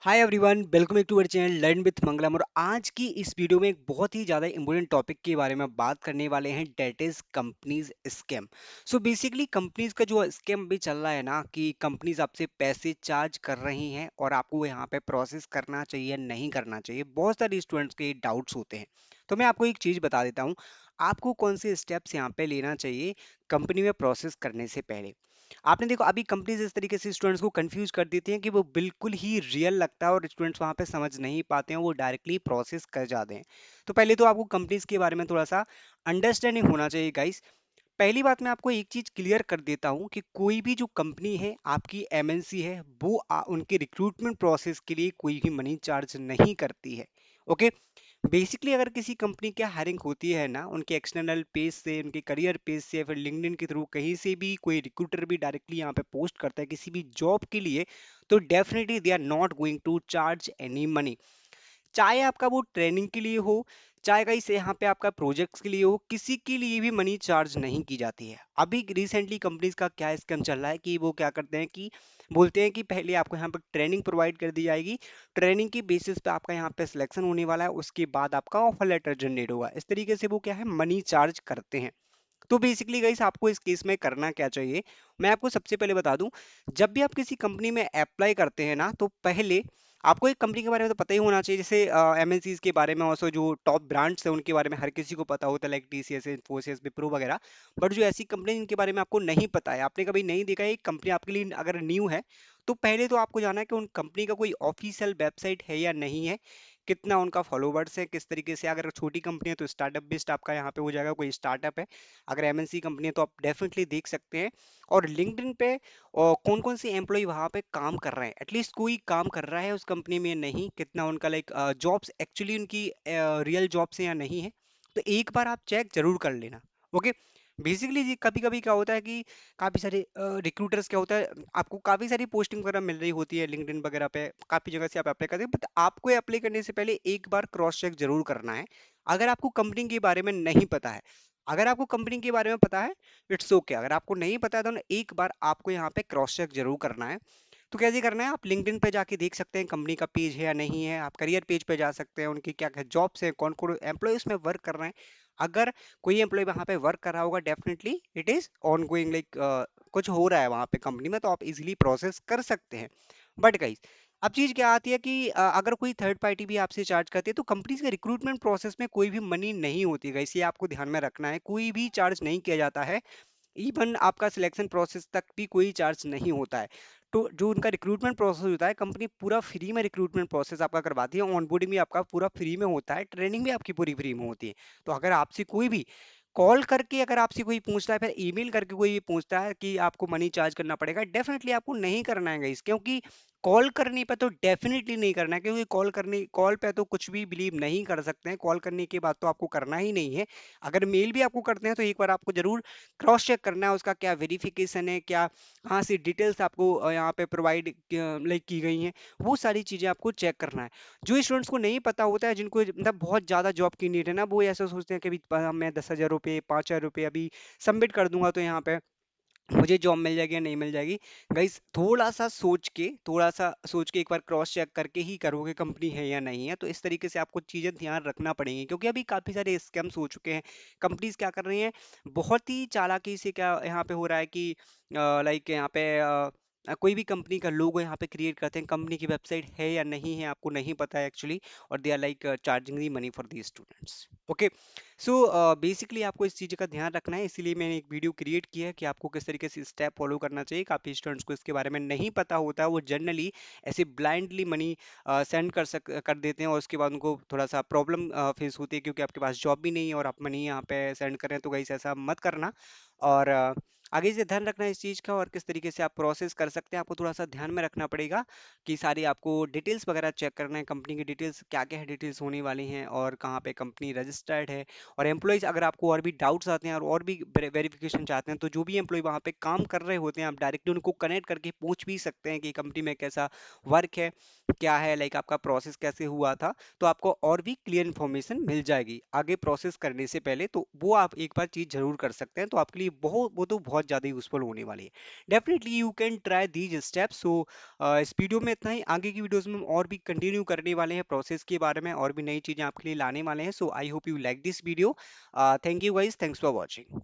Hi everyone, welcome back to our channel learn with Mangalam. और आज की इस वीडियो में एक बहुत ही ज़्यादा इंपॉर्टेंट टॉपिक के बारे में बात करने वाले हैं, that is companies scam. So basically companies का जो स्कैम अभी चल रहा है ना, कि कंपनीज आपसे पैसे चार्ज कर रही हैं और आपको यहाँ पे प्रोसेस करना चाहिए नहीं करना चाहिए। बहुत सारे स्टूडेंट्स के डाउट्स होते हैं। तो मैं आपको एक चीज़ बता देता हूँ, आपको कौन से स्टेप्स यहाँ पे लेना चाहिए कंपनी में प्रोसेस करने से पहले। आपने देखो, अभी कंपनीज इस तरीके से स्टूडेंट्स को कंफ्यूज कर देती हैं कि वो बिल्कुल ही रियल लगता है और स्टूडेंट्स वहां पे समझ नहीं पाते हैं, वो डायरेक्टली प्रोसेस कर जाते हैं। तो पहले तो आपको कंपनीज के बारे में थोड़ा सा अंडरस्टैंडिंग होना चाहिए गाइस। पहली बात, मैं आपको एक चीज क्लियर कर देता हूं कि कोई भी जो कंपनी है, आपकी एमएनसी है, वो उनके रिक्रूटमेंट प्रोसेस के लिए कोई भी मनी चार्ज नहीं करती है। ओके। बेसिकली अगर किसी कंपनी की हायरिंग होती है ना, उनके एक्सटर्नल पेज से, उनके करियर पेज से, या फिर लिंक्डइन के थ्रू कहीं से भी कोई रिक्रूटर भी डायरेक्टली यहाँ पे पोस्ट करता है किसी भी जॉब के लिए, तो definitely they are not going to charge any money. चाहे आपका वो ट्रेनिंग के लिए हो, चाहे कहीं से यहाँ पे आपका प्रोजेक्ट्स के लिए हो, किसी के लिए भी मनी चार्ज नहीं की जाती है। अभी रिसेंटली कंपनीज का क्या स्कैम चल रहा है कि वो क्या करते हैं कि बोलते हैं कि पहले आपको यहाँ पर ट्रेनिंग प्रोवाइड कर दी जाएगी, ट्रेनिंग की बेसिस पे आपका यहाँ पे सिलेक्शन होने वाला है, उसके बाद आपका ऑफर लेटर जनरेट होगा। इस तरीके से वो क्या है, मनी चार्ज करते हैं। तो बेसिकली गाइस, आपको इस केस में करना क्या चाहिए, मैं आपको सबसे पहले बता दूं। जब भी आप किसी कंपनी में अप्लाई करते हैं ना, तो पहले आपको एक कंपनी के बारे में तो पता ही होना चाहिए। जैसे एमएनसीज के बारे में, और जो टॉप ब्रांड्स है उनके बारे में हर किसी को पता होता है, लाइक टीसीएस, इन्फोसिस, विप्रो वगैरह। बट जो ऐसी कंपनी जिनके बारे में आपको नहीं पता है, आपने कभी नहीं देखा है, एक कंपनी आपके लिए अगर न्यू है, तो पहले तो आपको जाना है कि उन कंपनी का कोई ऑफिशियल वेबसाइट है या नहीं है, कितना उनका फॉलोवर्स है, किस तरीके से। अगर छोटी कंपनी है तो स्टार्टअप बेस्ड आपका यहाँ पे हो जाएगा, कोई स्टार्टअप है। अगर एमएनसी कंपनी है तो आप डेफिनेटली देख सकते हैं। और लिंक्डइन पे और कौन कौन से एम्प्लॉय वहां पे काम कर रहे हैं, एटलीस्ट कोई काम कर रहा है उस कंपनी में, नहीं कितना उनका लाइक जॉब्स एक्चुअली उनकी रियल जॉब्स हैं या नहीं है, तो एक बार आप चेक जरूर कर लेना। ओके। बेसिकली जी, कभी कभी क्या होता है कि काफी सारे रिक्रूटर्स, क्या होता है, आपको काफी सारी पोस्टिंग वगैरह मिल रही होती है लिंक्डइन वगैरह पे, काफी जगह से आप अप्लाई करते हैं, बट आपको अप्लाई करने से पहले एक बार क्रॉस चेक जरूर करना है। अगर आपको कंपनी के बारे में नहीं पता है, अगर आपको कंपनी के बारे में पता है, इट्स ओके। अगर आपको नहीं पता है तो ना, एक बार आपको यहाँ पे क्रॉस चेक जरूर करना है। तो कैसे करना है, आप लिंक्डइन पे जाके देख सकते हैं कंपनी का पेज है या नहीं है, आप करियर पेज पे जा सकते हैं, उनकी क्या क्या जॉब्स है, कौन कौन एम्प्लॉय उसमें वर्क कर रहे हैं। अगर कोई एम्प्लॉय वहां पे वर्क कर रहा होगा, definitely it is on going, like कुछ हो रहा है वहां पे कंपनी में, तो आप इजिली प्रोसेस कर सकते हैं। बट गाइस, अब चीज क्या आती है कि अगर कोई थर्ड पार्टी भी आपसे चार्ज करती है, तो कंपनीज के रिक्रूटमेंट प्रोसेस में कोई भी मनी नहीं होती है, इसे आपको ध्यान में रखना है। कोई भी चार्ज नहीं किया जाता है, इवन आपका सिलेक्शन प्रोसेस तक भी कोई चार्ज नहीं होता है। तो जो उनका रिक्रूटमेंट प्रोसेस होता है, कंपनी पूरा फ्री में रिक्रूटमेंट प्रोसेस आपका करवाती है, ऑनबोर्डिंग भी आपका पूरा फ्री में होता है, ट्रेनिंग भी आपकी पूरी फ्री में होती है। तो अगर आपसे कोई भी कॉल करके, अगर आपसे कोई पूछता है, फिर ईमेल करके कोई भी पूछता है कि आपको मनी चार्ज करना पड़ेगा, डेफिनेटली आपको नहीं करना है गाइस। क्योंकि कॉल करने पे तो डेफिनेटली नहीं करना है, क्योंकि कॉल पे तो कुछ भी बिलीव नहीं कर सकते हैं, कॉल करने के बाद तो आपको करना ही नहीं है। अगर मेल भी आपको करते हैं तो एक बार आपको जरूर क्रॉस चेक करना है, उसका क्या वेरिफिकेशन है, क्या कहाँ से डिटेल्स आपको यहाँ पे प्रोवाइड लाइक की गई हैं, वो सारी चीजें आपको चेक करना है। जो स्टूडेंट्स को नहीं पता होता है, जिनको मतलब बहुत ज्यादा जॉब की नीड है ना, वो ऐसा सोचते हैं कि अभी मैं 10,000 रुपये, 5,000 रुपये अभी सबमिट कर दूंगा तो यहाँ पे मुझे जॉब मिल जाएगी या नहीं मिल जाएगी। गाइस, थोड़ा सा सोच के एक बार क्रॉस चेक करके ही करोगे कंपनी है या नहीं है। तो इस तरीके से आपको चीजें ध्यान रखना पड़ेंगी, क्योंकि अभी काफी सारे स्कैम्स हो चुके हैं। कंपनीज क्या कर रही हैं, बहुत ही चालाकी से, क्या यहाँ पे हो रहा है कि लाइक यहाँ पे कोई भी कंपनी का लोगो यहाँ पे क्रिएट करते हैं, कंपनी की वेबसाइट है या नहीं है आपको नहीं पता है एक्चुअली, और they are like charging the money for the students. Okay. So basically आपको इस चीज़ का ध्यान रखना है, इसीलिए मैंने एक वीडियो क्रिएट किया है कि आपको किस तरीके से स्टेप फॉलो करना चाहिए। काफ़ी स्टूडेंट्स को इसके बारे में नहीं पता होता है, वो जनरली ऐसे ब्लाइंडली मनी सेंड कर देते हैं, और उसके बाद उनको थोड़ा सा प्रॉब्लम फेस होती है, क्योंकि आपके पास जॉब भी नहीं है और आप मनी यहाँ पे सेंड कर रहे हैं। तो गाइस, ऐसा मत करना। और आगे से ध्यान रखना इस चीज़ का, और किस तरीके से आप प्रोसेस कर सकते हैं, आपको थोड़ा सा ध्यान में रखना पड़ेगा कि सारी आपको डिटेल्स वगैरह चेक करना है, कंपनी की डिटेल्स क्या क्या है, डिटेल्स होने वाली हैं, और कहाँ पे कंपनी रजिस्टर्ड है। और एम्प्लॉयज, अगर आपको और भी डाउट्स आते हैं और भी वेरिफिकेशन चाहते हैं, तो जो भी एम्प्लॉय वहाँ पे काम कर रहे होते हैं, आप डायरेक्टली उनको कनेक्ट करके पूछ भी सकते हैं कि कंपनी में कैसा वर्क है, क्या है, लाइक आपका प्रोसेस कैसे हुआ था। तो आपको और भी क्लियर इन्फॉर्मेशन मिल जाएगी आगे प्रोसेस करने से पहले। तो वो आप एक बार चीज़ जरूर कर सकते हैं, तो आपके लिए बहुत, वो तो बहुत बहुत ज़्यादा यूज़फुल होने वाली है। Definitely you can try these steps. So इस वीडियो में इतना ही। आगे की वीडियोज़ में हम और भी कंटिन्यू करने वाले हैं प्रोसेस के बारे में, और भी नई चीज़ें आपके लिए लाने वाले हैं। So I hope you like this video. Thank you guys, thanks for watching.